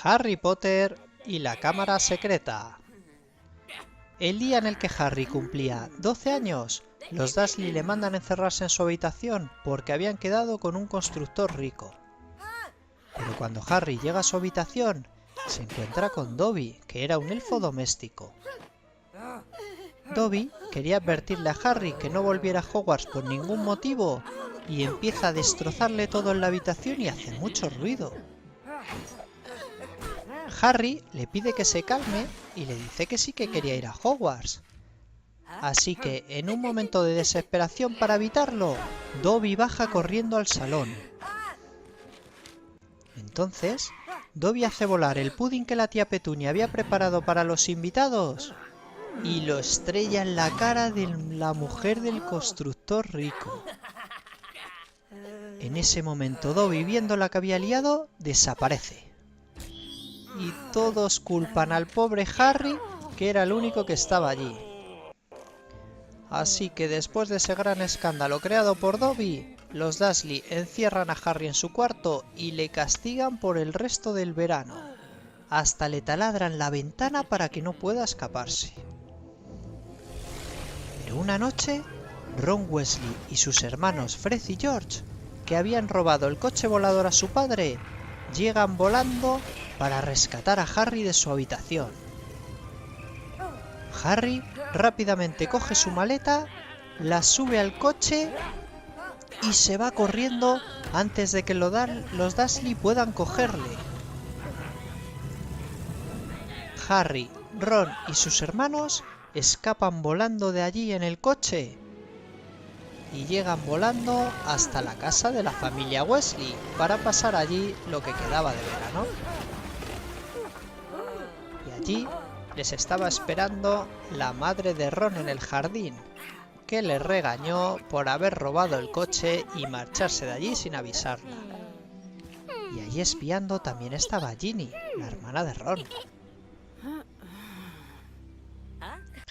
Harry Potter y la cámara secreta. El día en el que Harry cumplía 12 años, los Dursley le mandan encerrarse en su habitación porque habían quedado con un constructor rico. Pero cuando Harry llega a su habitación, se encuentra con Dobby, que era un elfo doméstico. Dobby quería advertirle a Harry que no volviera a Hogwarts por ningún motivo y empieza a destrozarle todo en la habitación y hace mucho ruido. Harry le pide que se calme y le dice que sí que quería ir a Hogwarts. Así que, en un momento de desesperación para evitarlo, Dobby baja corriendo al salón. Entonces, Dobby hace volar el pudding que la tía Petunia había preparado para los invitados y lo estrella en la cara de la mujer del constructor rico. En ese momento, Dobby, viendo la que había liado, desaparece. Y todos culpan al pobre Harry, que era el único que estaba allí. Así que después de ese gran escándalo creado por Dobby, los Dursley encierran a Harry en su cuarto y le castigan por el resto del verano. Hasta le taladran la ventana para que no pueda escaparse. Pero una noche, Ron Weasley y sus hermanos Fred y George, que habían robado el coche volador a su padre, llegan volando para rescatar a Harry de su habitación. Harry rápidamente coge su maleta, la sube al coche y se va corriendo antes de que los Dursley puedan cogerle. Harry, Ron y sus hermanos escapan volando de allí en el coche y llegan volando hasta la casa de la familia Weasley para pasar allí lo que quedaba de verano. Y allí les estaba esperando la madre de Ron en el jardín, que le regañó por haber robado el coche y marcharse de allí sin avisarla. Y allí espiando también estaba Ginny, la hermana de Ron.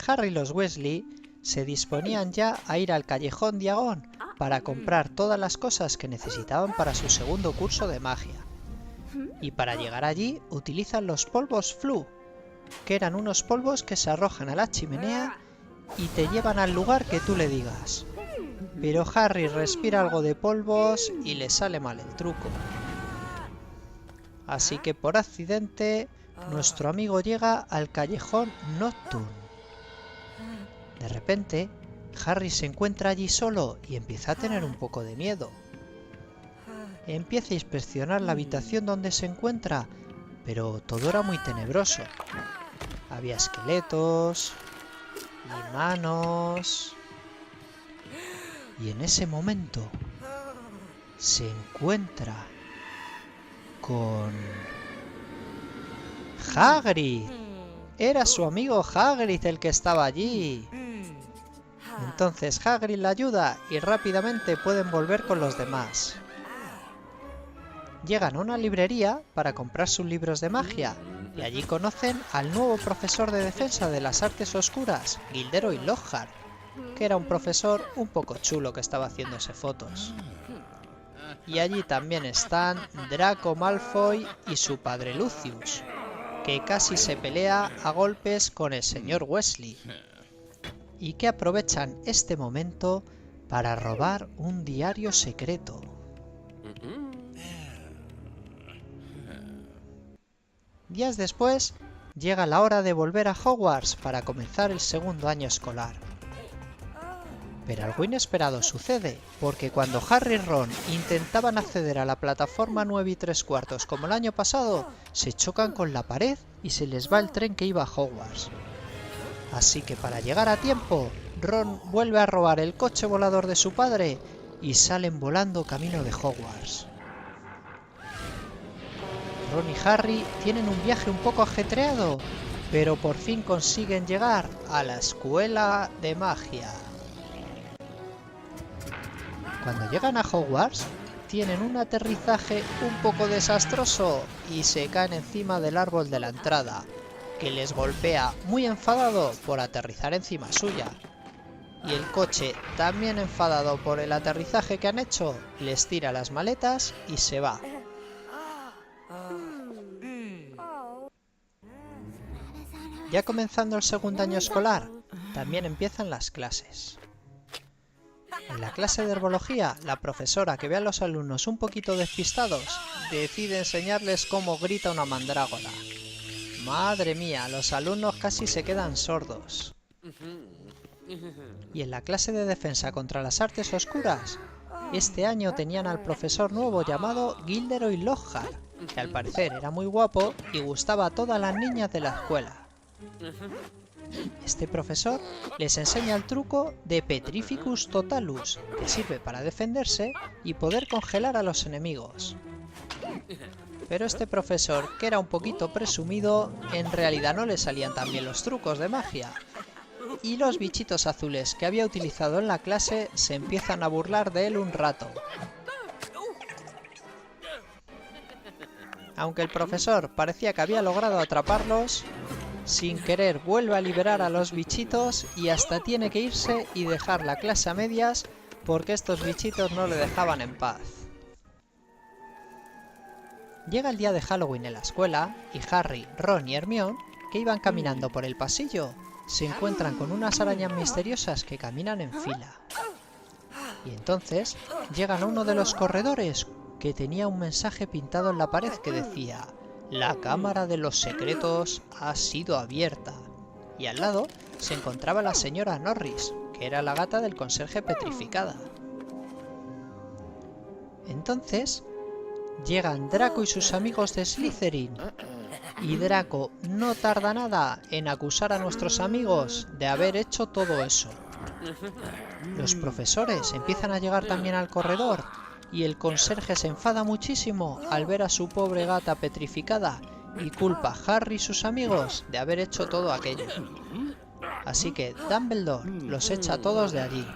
Harry y los Weasley se disponían ya a ir al Callejón Diagon para comprar todas las cosas que necesitaban para su segundo curso de magia. Y para llegar allí utilizan los polvos Floo, que eran unos polvos que se arrojan a la chimenea y te llevan al lugar que tú le digas. Pero Harry respira algo de polvos y le sale mal el truco. Así que por accidente, nuestro amigo llega al Callejón Nocturne. De repente, Harry se encuentra allí solo y empieza a tener un poco de miedo. Empieza a inspeccionar la habitación donde se encuentra, pero todo era muy tenebroso. Había esqueletos y manos. Y en ese momento se encuentra con Hagrid. Era su amigo Hagrid el que estaba allí. Entonces Hagrid la ayuda y rápidamente pueden volver con los demás. Llegan a una librería para comprar sus libros de magia y allí conocen al nuevo profesor de defensa de las artes oscuras, Gilderoy Lockhart, que era un profesor un poco chulo que estaba haciéndose fotos. Y allí también están Draco Malfoy y su padre Lucius, que casi se pelea a golpes con el señor Weasley, y que aprovechan este momento para robar un diario secreto. Días después, llega la hora de volver a Hogwarts para comenzar el segundo año escolar. Pero algo inesperado sucede, porque cuando Harry y Ron intentaban acceder a la plataforma 9 3/4 como el año pasado, se chocan con la pared y se les va el tren que iba a Hogwarts. Así que para llegar a tiempo, Ron vuelve a robar el coche volador de su padre y salen volando camino de Hogwarts. Ron y Harry tienen un viaje un poco ajetreado, pero por fin consiguen llegar a la escuela de magia. Cuando llegan a Hogwarts, tienen un aterrizaje un poco desastroso y se caen encima del árbol de la entrada, que les golpea muy enfadado por aterrizar encima suya. Y el coche, también enfadado por el aterrizaje que han hecho, les tira las maletas y se va. Ya comenzando el segundo año escolar, también empiezan las clases. En la clase de herbología, la profesora, que ve a los alumnos un poquito despistados, decide enseñarles cómo grita una mandrágora. ¡Madre mía! Los alumnos casi se quedan sordos. Y en la clase de defensa contra las artes oscuras, este año tenían al profesor nuevo llamado Gilderoy Lockhart, que al parecer era muy guapo y gustaba a todas las niñas de la escuela. Este profesor les enseña el truco de Petrificus Totalus, que sirve para defenderse y poder congelar a los enemigos. Pero este profesor, que era un poquito presumido, en realidad no le salían tan bien los trucos de magia. Y los bichitos azules que había utilizado en la clase se empiezan a burlar de él un rato. Aunque el profesor parecía que había logrado atraparlos, sin querer vuelve a liberar a los bichitos y hasta tiene que irse y dejar la clase a medias porque estos bichitos no le dejaban en paz. Llega el día de Halloween en la escuela y Harry, Ron y Hermione, que iban caminando por el pasillo, se encuentran con unas arañas misteriosas que caminan en fila. Y entonces llegan a uno de los corredores que tenía un mensaje pintado en la pared que decía: "La cámara de los secretos ha sido abierta". Y al lado se encontraba la señora Norris, que era la gata del conserje petrificada. Entonces llegan Draco y sus amigos de Slytherin, y Draco no tarda nada en acusar a nuestros amigos de haber hecho todo eso. Los profesores empiezan a llegar también al corredor, y el conserje se enfada muchísimo al ver a su pobre gata petrificada y culpa a Harry y sus amigos de haber hecho todo aquello. Así que Dumbledore los echa a todos de allí.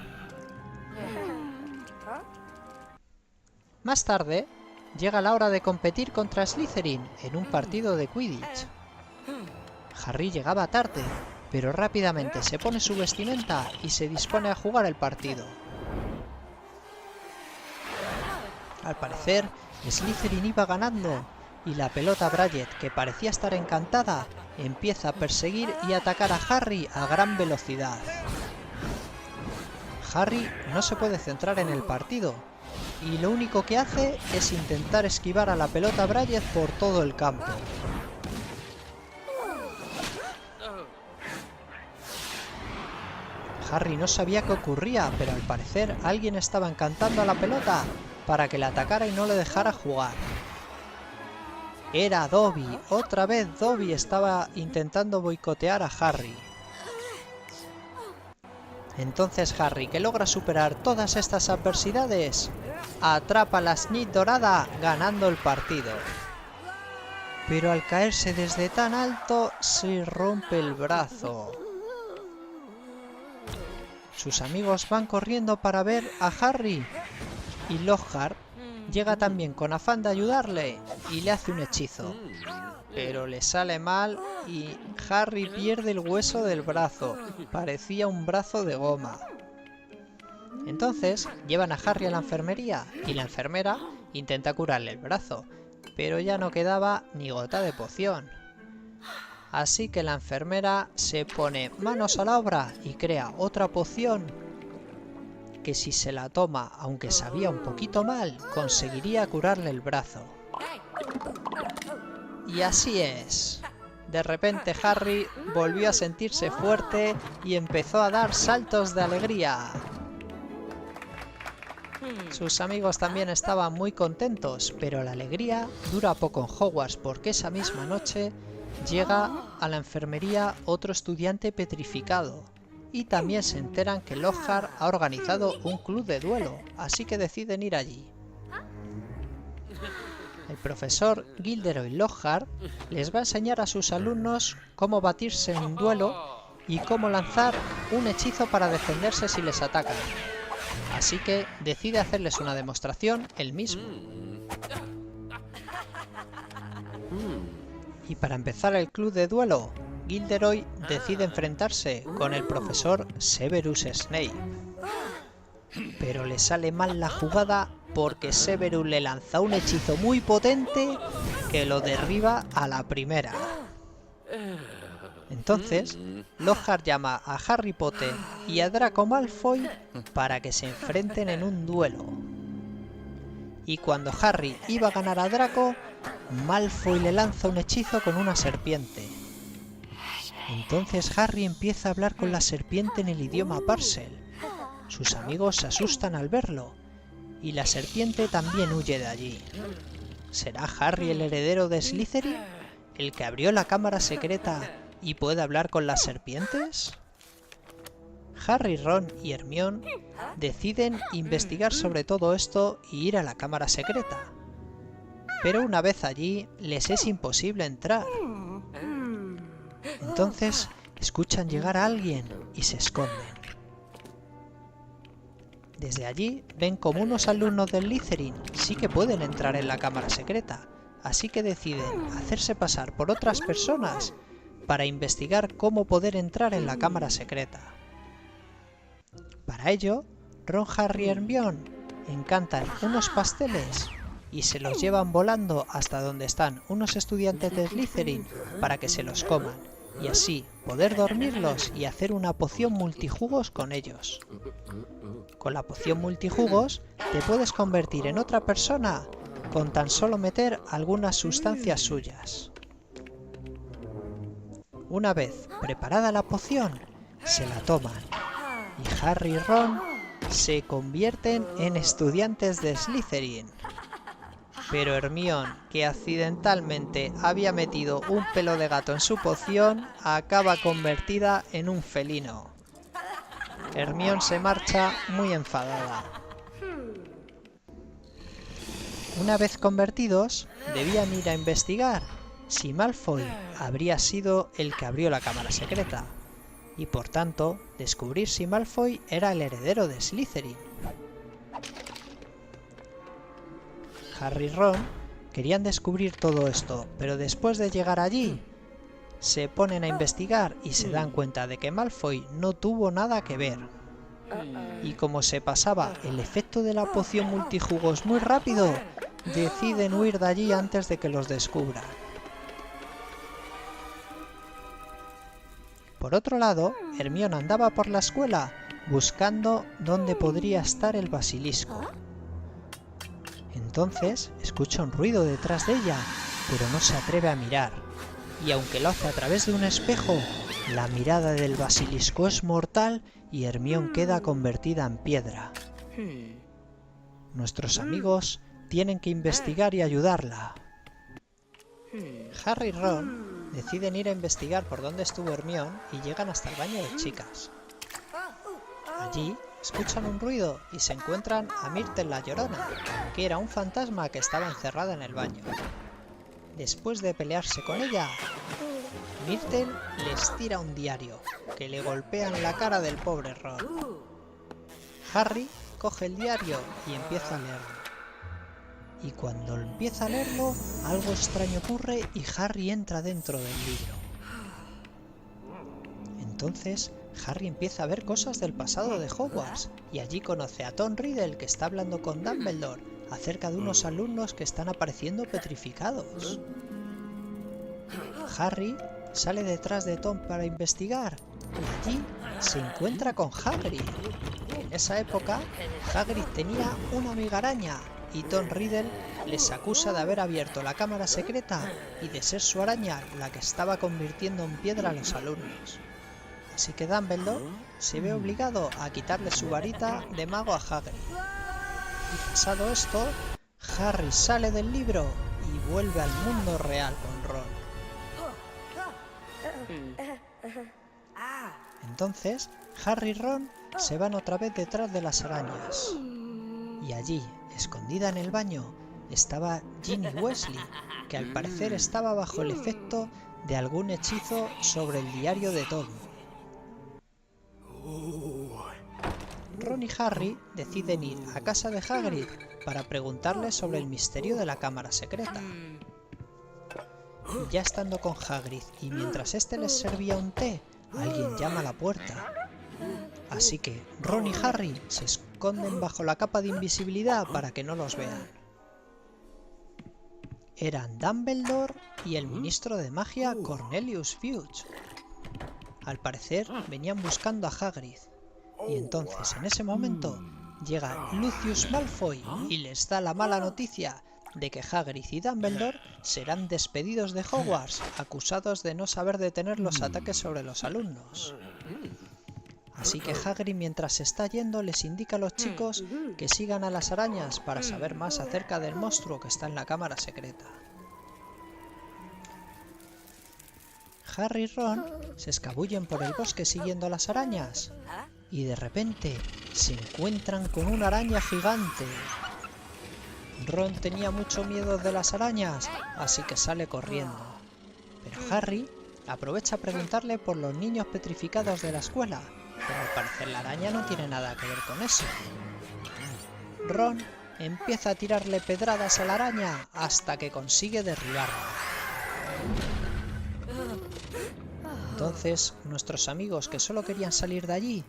Más tarde, llega la hora de competir contra Slytherin en un partido de Quidditch. Harry llegaba tarde, pero rápidamente se pone su vestimenta y se dispone a jugar el partido. Al parecer, Slytherin iba ganando, y la pelota Braget, que parecía estar encantada, empieza a perseguir y atacar a Harry a gran velocidad. Harry no se puede centrar en el partido, y lo único que hace es intentar esquivar a la pelota Braget por todo el campo. Harry no sabía qué ocurría, pero al parecer alguien estaba encantando a la pelota para que la atacara y no le dejara jugar. Era Dobby. Otra vez Dobby estaba intentando boicotear a Harry. Entonces Harry, que logra superar todas estas adversidades, atrapa la Snitch dorada ganando el partido. Pero al caerse desde tan alto se rompe el brazo. Sus amigos van corriendo para ver a Harry y Lockhart llega también con afán de ayudarle y le hace un hechizo. Pero le sale mal y Harry pierde el hueso del brazo. Parecía un brazo de goma. Entonces llevan a Harry a la enfermería y la enfermera intenta curarle el brazo, pero ya no quedaba ni gota de poción. Así que la enfermera se pone manos a la obra y crea otra poción que, si se la toma, aunque sabía un poquito mal, conseguiría curarle el brazo. Y así es. De repente Harry volvió a sentirse fuerte y empezó a dar saltos de alegría. Sus amigos también estaban muy contentos, pero la alegría dura poco en Hogwarts, porque esa misma noche llega a la enfermería otro estudiante petrificado y también se enteran que Lockhart ha organizado un club de duelo, así que deciden ir allí. El profesor Gilderoy Lockhart les va a enseñar a sus alumnos cómo batirse en un duelo y cómo lanzar un hechizo para defenderse si les atacan. Así que decide hacerles una demostración él mismo. Y para empezar el club de duelo, Gilderoy decide enfrentarse con el profesor Severus Snape. Pero le sale mal la jugada porque Severus le lanza un hechizo muy potente que lo derriba a la primera. Entonces, Lockhart llama a Harry Potter y a Draco Malfoy para que se enfrenten en un duelo. Y cuando Harry iba a ganar a Draco, Malfoy le lanza un hechizo con una serpiente. Entonces Harry empieza a hablar con la serpiente en el idioma Parcel. Sus amigos se asustan al verlo, y la serpiente también huye de allí. ¿Será Harry el heredero de Slytherin? ¿El que abrió la cámara secreta y puede hablar con las serpientes? Harry, Ron y Hermione deciden investigar sobre todo esto y ir a la cámara secreta. Pero una vez allí, les es imposible entrar. Entonces, escuchan llegar a alguien y se esconden. Desde allí, ven como unos alumnos del Slytherin sí que pueden entrar en la cámara secreta, así que deciden hacerse pasar por otras personas para investigar cómo poder entrar en la cámara secreta. Para ello, Ron, Harry y Hermione encantan unos pasteles y se los llevan volando hasta donde están unos estudiantes de Slytherin para que se los coman, y así poder dormirlos y hacer una poción multijugos con ellos. Con la poción multijugos te puedes convertir en otra persona con tan solo meter algunas sustancias suyas. Una vez preparada la poción, se la toman, y Harry y Ron se convierten en estudiantes de Slytherin. Pero Hermione, que accidentalmente había metido un pelo de gato en su poción, acaba convertida en un felino. Hermione se marcha muy enfadada. Una vez convertidos, debían ir a investigar si Malfoy habría sido el que abrió la cámara secreta, y por tanto, descubrir si Malfoy era el heredero de Slytherin. Harry y Ron querían descubrir todo esto, pero después de llegar allí, se ponen a investigar y se dan cuenta de que Malfoy no tuvo nada que ver. Y como se pasaba el efecto de la poción multijugos muy rápido, deciden huir de allí antes de que los descubran. Por otro lado, Hermione andaba por la escuela buscando dónde podría estar el basilisco. Entonces escucha un ruido detrás de ella, pero no se atreve a mirar, y aunque lo hace a través de un espejo, la mirada del basilisco es mortal y Hermione queda convertida en piedra. Nuestros amigos tienen que investigar y ayudarla. Harry y Ron deciden ir a investigar por dónde estuvo Hermione y llegan hasta el baño de chicas. Allí escuchan un ruido y se encuentran a Myrtle la Llorona, que era un fantasma que estaba encerrada en el baño. Después de pelearse con ella, Myrtle les tira un diario, que le golpea en la cara del pobre Ron. Harry coge el diario y empieza a leerlo. Y cuando empieza a leerlo, algo extraño ocurre y Harry entra dentro del libro. Entonces, Harry empieza a ver cosas del pasado de Hogwarts, y allí conoce a Tom Riddle, que está hablando con Dumbledore acerca de unos alumnos que están apareciendo petrificados. Harry sale detrás de Tom para investigar, y allí se encuentra con Hagrid. En esa época, Hagrid tenía una amiga araña, y Tom Riddle les acusa de haber abierto la cámara secreta y de ser su araña la que estaba convirtiendo en piedra a los alumnos. Así que Dumbledore se ve obligado a quitarle su varita de mago a Hagrid. Y pasado esto, Harry sale del libro y vuelve al mundo real con Ron. Entonces, Harry y Ron se van otra vez detrás de las arañas. Y allí, escondida en el baño, estaba Ginny Weasley, que al parecer estaba bajo el efecto de algún hechizo sobre el diario de Tom. Ron y Harry deciden ir a casa de Hagrid para preguntarle sobre el misterio de la cámara secreta. Y ya estando con Hagrid y mientras este les servía un té, alguien llama a la puerta. Así que Ron y Harry se esconden bajo la capa de invisibilidad para que no los vean. Eran Dumbledore y el ministro de magia Cornelius Fudge. Al parecer venían buscando a Hagrid. Y entonces en ese momento llega Lucius Malfoy y les da la mala noticia de que Hagrid y Dumbledore serán despedidos de Hogwarts, acusados de no saber detener los ataques sobre los alumnos. Así que Hagrid, mientras se está yendo, les indica a los chicos que sigan a las arañas para saber más acerca del monstruo que está en la cámara secreta. Harry y Ron se escabullen por el bosque siguiendo a las arañas y de repente se encuentran con una araña gigante. Ron tenía mucho miedo de las arañas, así que sale corriendo. Pero Harry aprovecha a preguntarle por los niños petrificados de la escuela, pero al parecer la araña no tiene nada que ver con eso. Ron empieza a tirarle pedradas a la araña hasta que consigue derribarla. Entonces, nuestros amigos que solo querían salir de allí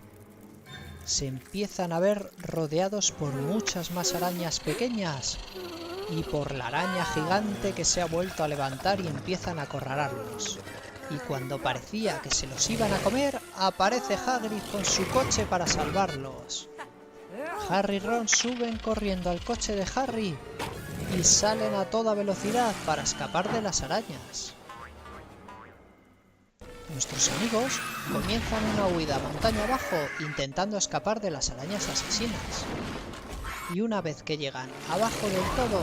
se empiezan a ver rodeados por muchas más arañas pequeñas y por la araña gigante que se ha vuelto a levantar y empiezan a acorralarlos. Y cuando parecía que se los iban a comer, aparece Hagrid con su coche para salvarlos. Harry y Ron suben corriendo al coche de Harry y salen a toda velocidad para escapar de las arañas. Nuestros amigos comienzan una huida montaña abajo intentando escapar de las arañas asesinas. Y una vez que llegan abajo del todo,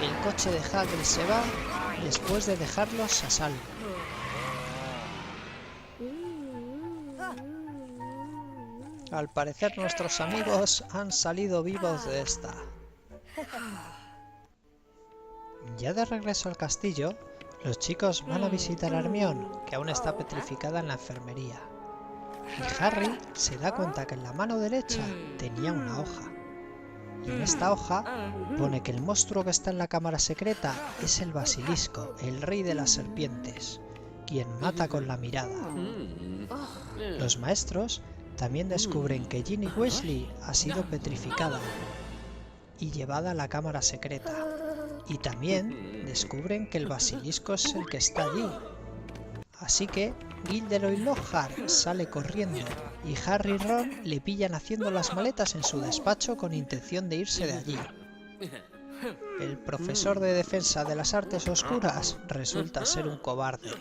el coche de Hagrid se va después de dejarlos a salvo. Al parecer nuestros amigos han salido vivos de esta. Ya de regreso al castillo, los chicos van a visitar a Hermione, que aún está petrificada en la enfermería. Y Harry se da cuenta que en la mano derecha tenía una hoja. Y en esta hoja pone que el monstruo que está en la cámara secreta es el basilisco, el rey de las serpientes, quien mata con la mirada. Los maestros también descubren que Ginny Weasley ha sido petrificada y llevada a la cámara secreta. Y también descubren que el basilisco es el que está allí. Así que Gilderoy Lockhart sale corriendo y Harry y Ron le pillan haciendo las maletas en su despacho con intención de irse de allí. El profesor de defensa de las artes oscuras resulta ser un cobarde.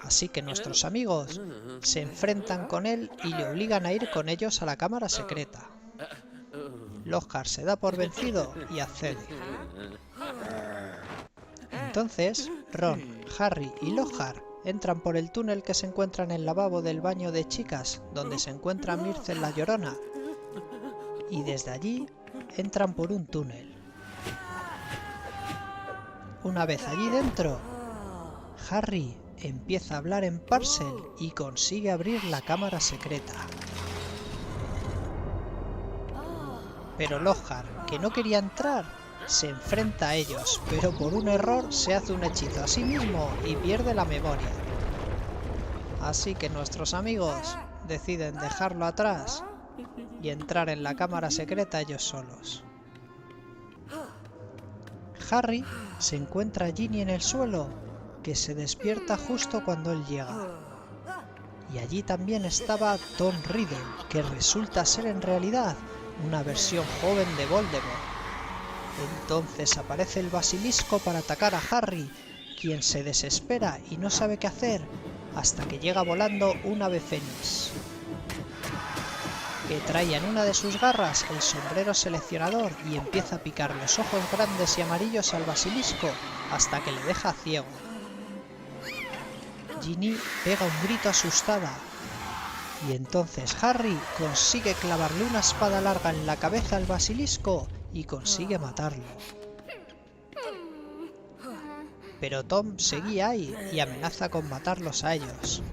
Así que nuestros amigos se enfrentan con él y le obligan a ir con ellos a la cámara secreta. Lockhart se da por vencido y accede. Entonces, Ron, Harry y Lockhart entran por el túnel que se encuentra en el lavabo del baño de chicas, donde se encuentra Myrtle la Llorona, y desde allí entran por un túnel. Una vez allí dentro, Harry empieza a hablar en Parcel y consigue abrir la cámara secreta. Pero Lockhart, que no quería entrar, se enfrenta a ellos, pero por un error se hace un hechizo a sí mismo y pierde la memoria. Así que nuestros amigos deciden dejarlo atrás y entrar en la cámara secreta ellos solos. Harry se encuentra a Ginny en el suelo, que se despierta justo cuando él llega. Y allí también estaba Tom Riddle, que resulta ser en realidad una versión joven de Voldemort. Entonces aparece el basilisco para atacar a Harry, quien se desespera y no sabe qué hacer, hasta que llega volando un ave fénix, que trae en una de sus garras el sombrero seleccionador y empieza a picar los ojos grandes y amarillos al basilisco hasta que le deja ciego. Ginny pega un grito asustada, y entonces Harry consigue clavarle una espada larga en la cabeza al basilisco y consigue matarlo. Pero Tom seguía ahí y amenaza con matarlos a ellos.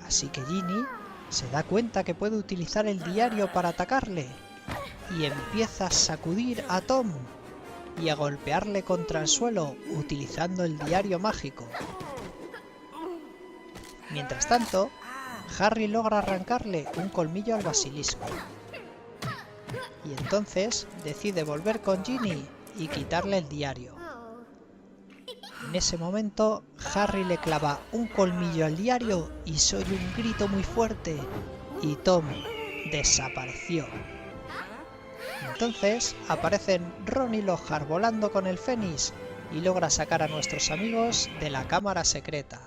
Así que Ginny se da cuenta que puede utilizar el diario para atacarle y empieza a sacudir a Tom y a golpearle contra el suelo utilizando el diario mágico. Mientras tanto, Harry logra arrancarle un colmillo al basilisco. Y entonces decide volver con Ginny y quitarle el diario. En ese momento, Harry le clava un colmillo al diario y se oye un grito muy fuerte y Tom desapareció. Entonces aparecen Ron y Lockhart volando con el Fénix y logra sacar a nuestros amigos de la cámara secreta.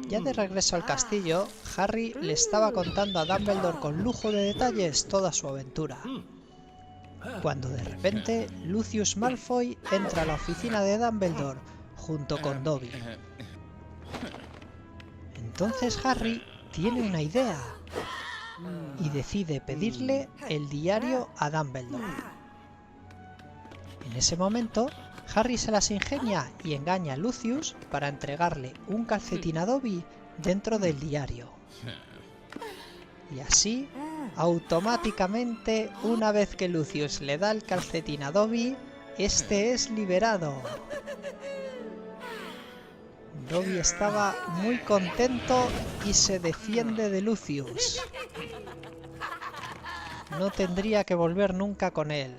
Ya de regreso al castillo, Harry le estaba contando a Dumbledore con lujo de detalles toda su aventura, cuando de repente Lucius Malfoy entra a la oficina de Dumbledore junto con Dobby. Entonces Harry tiene una idea y decide pedirle el diario a Dumbledore. En ese momento, Harry se las ingenia y engaña a Lucius para entregarle un calcetín a Dobby dentro del diario. Y así, automáticamente, una vez que Lucius le da el calcetín a Dobby, este es liberado. Dobby estaba muy contento y se defiende de Lucius. No tendría que volver nunca con él.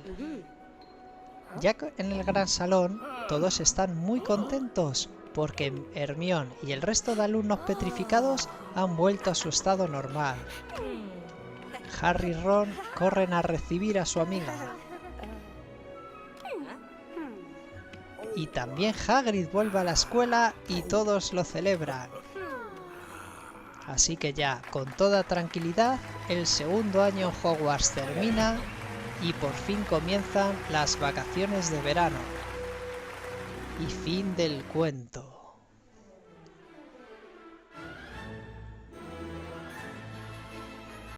Ya que en el gran salón todos están muy contentos porque Hermione y el resto de alumnos petrificados han vuelto a su estado normal. Harry y Ron corren a recibir a su amiga. Y también Hagrid vuelve a la escuela y todos lo celebran. Así que ya, con toda tranquilidad, el segundo año en Hogwarts termina y por fin comienzan las vacaciones de verano. Y fin del cuento.